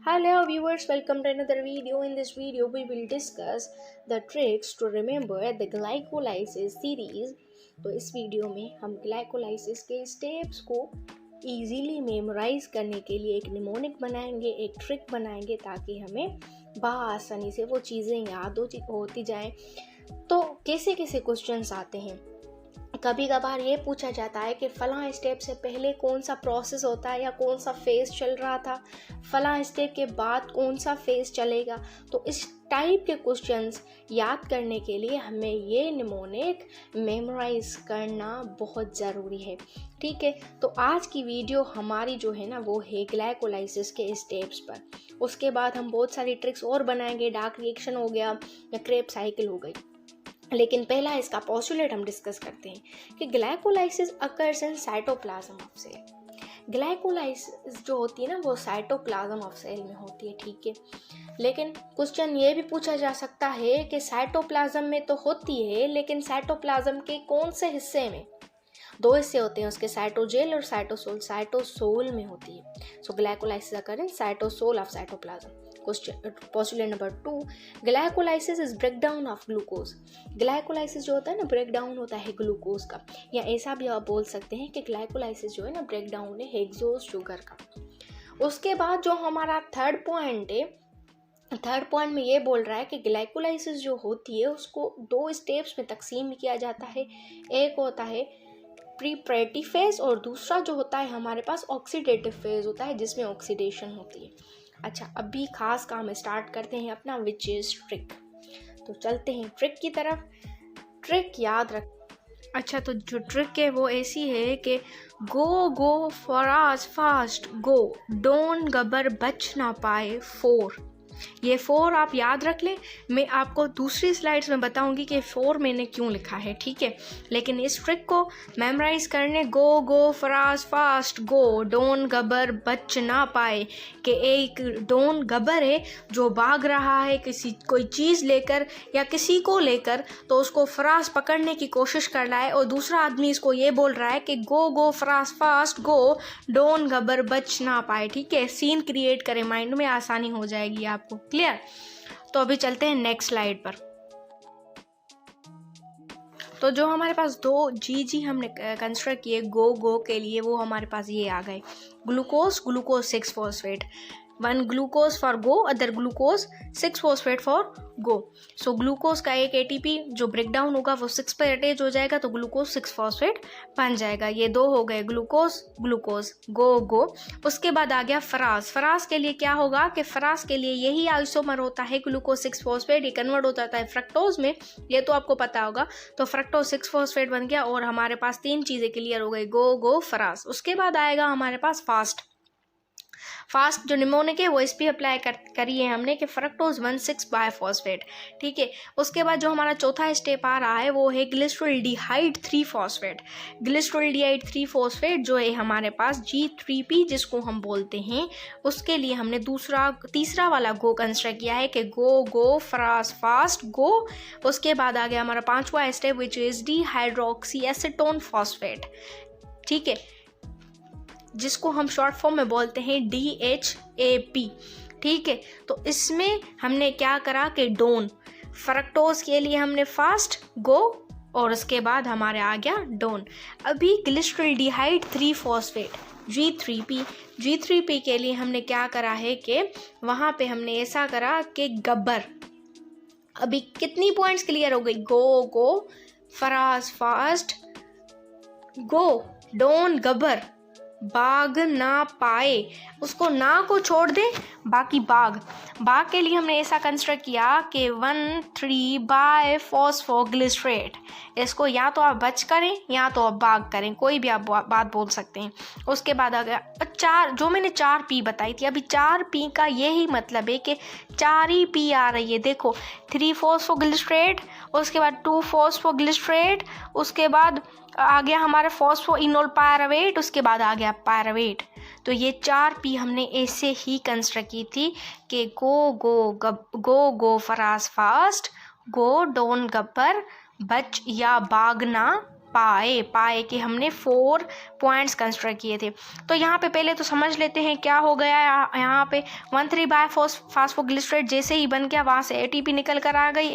Hello viewers, welcome to another video. In this video we will discuss the tricks to remember the glycolysis series. तो इस video में हम glycolysis के steps को easily memorise करने के लिए एक निमोनिक बनाएंगे, एक ट्रिक बनाएंगे ताकि हमें बआसानी से वो चीज़ें याद होती जाएं। तो कैसे कैसे क्वेश्चंस आते हैं, कभी कभार ये पूछा जाता है कि फ़लाँ स्टेप से पहले कौन सा प्रोसेस होता है या कौन सा फेज़ चल रहा था, फ़लाँ स्टेप के बाद कौन सा फेज़ चलेगा। तो इस टाइप के क्वेश्चंस याद करने के लिए हमें ये निमोनिक मेमोराइज करना बहुत ज़रूरी है। ठीक है, तो आज की वीडियो हमारी जो है ना वो है ग्लाइकोलाइसिस के स्टेप्स पर। उसके बाद हम बहुत सारी ट्रिक्स और बनाएंगे, डार्क रिएक्शन हो गया या क्रेब साइकिल हो गई। लेकिन पहला इसका पोस्टुलेट हम डिस्कस करते हैं कि glycolysis occurs in cytoplasm of cell. Glycolysis जो होती है ना वो साइटोप्लाज्म ऑफ सेल में होती है। ठीक है, लेकिन क्वेश्चन ये भी पूछा जा सकता है कि साइटोप्लाज्म में तो होती है, लेकिन साइटोप्लाज्म के कौन से हिस्से में? दो हिस्से होते हैं उसके, साइटोजेल और साइटोसोल। साइटोसोल में होती है। So glycolysis occur in cytosol of cytoplasm. Postulate number 2, glycolysis is breakdown of glucose. Glycolysis जो होता है ना ब्रेकडाउन होता है ग्लूकोज का, या ऐसा भी आप बोल सकते हैं कि ग्लाइकोलाइसिस जो है ना ब्रेकडाउन है हेक्सोज शुगर का। उसके बाद जो हमारा थर्ड पॉइंट है, थर्ड पॉइंट में ये बोल रहा है कि ग्लाइकोलाइसिस जो होती है उसको दो स्टेप्स में तकसीम किया जाता है। एक होता है प्रीपरेटिव फेज और दूसरा जो होता है हमारे पास ऑक्सीडेटिव फेज होता है जिसमें ऑक्सीडेशन होती है। अच्छा, अभी खास काम स्टार्ट करते हैं अपना, विच इज ट्रिक। तो चलते हैं ट्रिक की तरफ। ट्रिक याद रख। अच्छा, तो जो ट्रिक है वो ऐसी है कि go Faraz fast go, don't गबर बच ना पाए 4। ये 4 आप याद रख लें। मैं आपको दूसरी स्लाइड्स में बताऊंगी कि 4 मैंने क्यों लिखा है। ठीक है, लेकिन इस ट्रिक को मेमोराइज करने गो फराज फास्ट गो, डोंट गबर बच ना पाए कि एक डोंट गबर है जो भाग रहा है कोई चीज़ लेकर या किसी को लेकर, तो उसको फराज पकड़ने की कोशिश कर रहा है और दूसरा आदमी इसको ये बोल रहा है कि go Faraz fast go, don't गबर बच ना पाए। ठीक है, सीन क्रिएट करें माइंड में, आसानी हो जाएगी आपको। क्लियर? तो अभी चलते हैं नेक्स्ट स्लाइड पर। तो जो हमारे पास दो जी हमने कंसिडर किए गो के लिए, वो हमारे पास ये आ गए। Glucose 6 phosphate, 1 glucose for go, other glucose 6 phosphate for go. So glucose का एक एटीपी जो ब्रेक डाउन होगा वो 6 पर अटैच हो जाएगा, तो ग्लूकोज 6 फॉस्फेट बन जाएगा। ये दो हो गए ग्लूकोज गो। उसके बाद आ गया फराज के लिए क्या होगा कि फराज के लिए यही आइसोमर होता है ग्लूकोज 6 फॉस्फेट, ये कन्वर्ट हो जाता है फ्रक्टोज में, ये तो आपको पता होगा। तो फ्रक्टोज 6 फॉस्फेट बन गया और हमारे पास 3 चीज़ें क्लियर हो गई, गो फराज। उसके बाद आएगा हमारे पास फास्ट जो निमोनिक है वो इस पर अप्लाई करी है हमने कि फ्रक्टोज 1,6 बायफॉस्फेट। ठीक है, उसके बाद जो हमारा चौथा स्टेप आ रहा है वो है ग्लिसरॉल्डिहाइड 3 फॉस्फेट। ग्लिसरॉल्डिहाइड 3 फॉस्फेट जो है हमारे पास G3P जिसको हम बोलते हैं, उसके लिए हमने तीसरा वाला गो कंसिडर किया है कि गो फराज फास्ट गो। उसके बाद आ गया हमारा पांचवा step which is dihydroxy acetone phosphate. ठीक है, जिसको हम शॉर्ट फॉर्म में बोलते हैं DHAP। ठीक है, तो इसमें हमने क्या करा कि डोन, फ्रक्टोज के लिए हमने फास्ट गो और उसके बाद हमारे आ गया डोन। अभी ग्लिसरॉल्डिहाइड 3 फॉस्फेट G3P के लिए हमने क्या करा है कि वहाँ पे हमने ऐसा करा कि गब्बर। अभी कितनी पॉइंट्स क्लियर हो गई? Go Faraz fast go, don't Gabbar, बाग ना पाए, उसको ना को छोड़ दे, बाकी बाग के लिए हमने ऐसा कंसिडर किया कि 1,3 बाय फॉस्फोग्लिसरेट। इसको या तो आप बच करें या तो आप बाग करें, कोई भी आप बात बोल सकते हैं। उसके बाद आ गया 4, जो मैंने 4 P बताई थी। अभी 4 P का यही मतलब है कि 4 ही P आ रही है। देखो 3 फॉस्फोग्लिसरेट, उसके बाद 2 फॉस्फोग्लिसरेट, उसके बाद आ गया हमारा फॉस्फोइनोल पायरावेट, उसके बाद आ गया पायरावेट। तो ये 4 P हमने ऐसे ही कंसिडर की थी कि go Faraz fast go, don't Gabbar, बच या बागना पाए कि हमने 4 पॉइंट्स कंसिडर किए थे। तो यहाँ पे पहले तो समझ लेते हैं क्या हो गया। यहाँ पे 1,3 बायफॉस्फोग्लिसरेट जैसे ही बन गया, वहाँ से एटीपी निकल कर आ गई,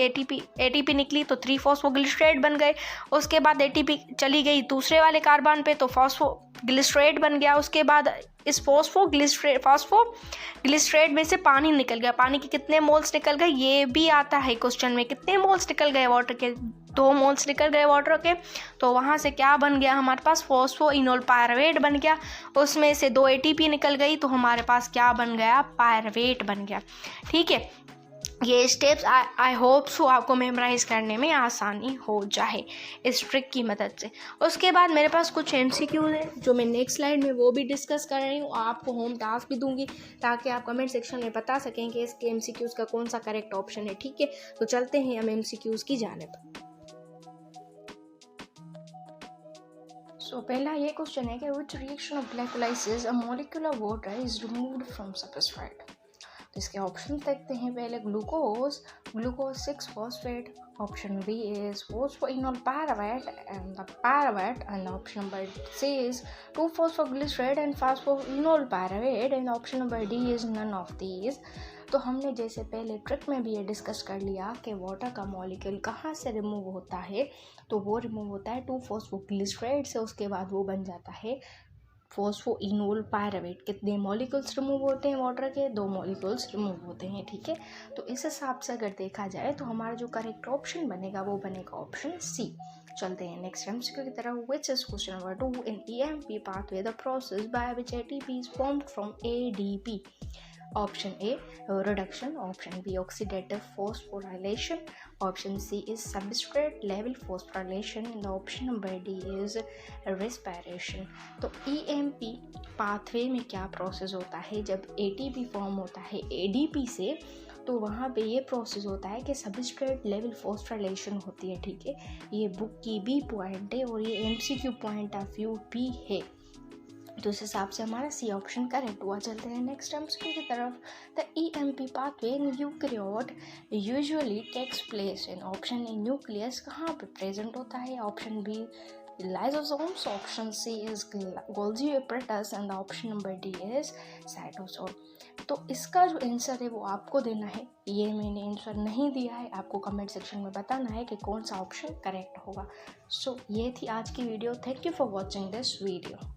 एटीपी निकली तो 3 फॉस्फोग्लिसरेट बन गए। उसके बाद एटीपी चली गई दूसरे वाले कार्बन पे तो फॉस्फोग्लिसरेट बन गया। उसके बाद इस फॉस्फोग्लिसरेट में से पानी निकल गया। पानी के कितने मोल्स निकल गए ये भी आता है क्वेश्चन में, कितने मोल्स निकल गए वाटर के, 2 मोल्स निकल गए वाटर के। तो वहाँ से क्या बन गया हमारे पास, फॉस्फोइनोल पायरवेट बन गया। उसमें से 2 एटीपी निकल गई तो हमारे पास क्या बन गया, पायरवेट बन गया। ठीक है, ये स्टेप्स आई होप सो आपको मेमोराइज करने में आसानी हो जाए इस ट्रिक की मदद से। उसके बाद मेरे पास कुछ MCQs हैं जो मैं नेक्स्ट स्लाइड में वो भी डिस्कस कर रही हूँ। आपको होम टास्क भी दूंगी ताकि आप कमेंट सेक्शन में बता सकें कि इसके MCQs का कौन सा करेक्ट ऑप्शन है। ठीक है, तो चलते हैं हम MCQs की जानिब। पहला ये क्वेश्चन है कि which reaction of glycolysis a molecular water is removed from substrate. तो इसके ऑप्शन देखते हैं। पहले glucose 6 phosphate, option B is phosphoenol pyruvate and option number C is 2 phosphoglycerate and phosphoenol pyruvate and option number D is none of these. तो हमने जैसे पहले trick में भी ये डिस्कस कर लिया कि वाटर का मॉलिक्यूल कहाँ से रिमूव होता है, तो वो रिमूव होता है 2 फॉस्फोग्लिसरेट से। उसके बाद वो बन जाता है फॉस्फोइनोल पायरवेट। कितने मॉलिक्यूल्स रिमूव होते हैं वाटर के, 2 मॉलिक्यूल्स रिमूव होते हैं। ठीक है, तो इस हिसाब से अगर देखा जाए तो हमारा जो करेक्ट ऑप्शन बनेगा वो बनेगा ऑप्शन सी। चलते हैं नेक्स्ट MCQ की तरफ। Which is question number 2 in EMP pathway the process by which ATP is formed from ADP। Option A reduction, option B oxidative phosphorylation, option C is substrate level phosphorylation and option number D is respiration। तो EMP pathway में क्या process होता है, जब ATP form होता है ADP से तो वहाँ पे ये प्रोसेस होता है कि सबस्ट्रेट लेवल फॉस्फोराइलेशन होती है। ठीक है, ये बुक की भी पॉइंट है और ये MCQ पॉइंट ऑफ व्यू भी है, तो इस हिसाब से हमारा सी ऑप्शन करेक्ट हुआ। चलते हैं नेक्स्ट MCQ की तरफ। The EMP pathway in eukaryote usually takes place in option A nucleus कहाँ पे प्रेजेंट होता है, option B lysosomes, option C is Golgi apparatus and option number D is cytosol. तो इसका जो आंसर है वो आपको देना है, ये मैंने आंसर नहीं दिया है, आपको कमेंट सेक्शन में बताना है कि कौन सा ऑप्शन करेक्ट होगा। सो ये थी आज की video. Thank you for watching this video.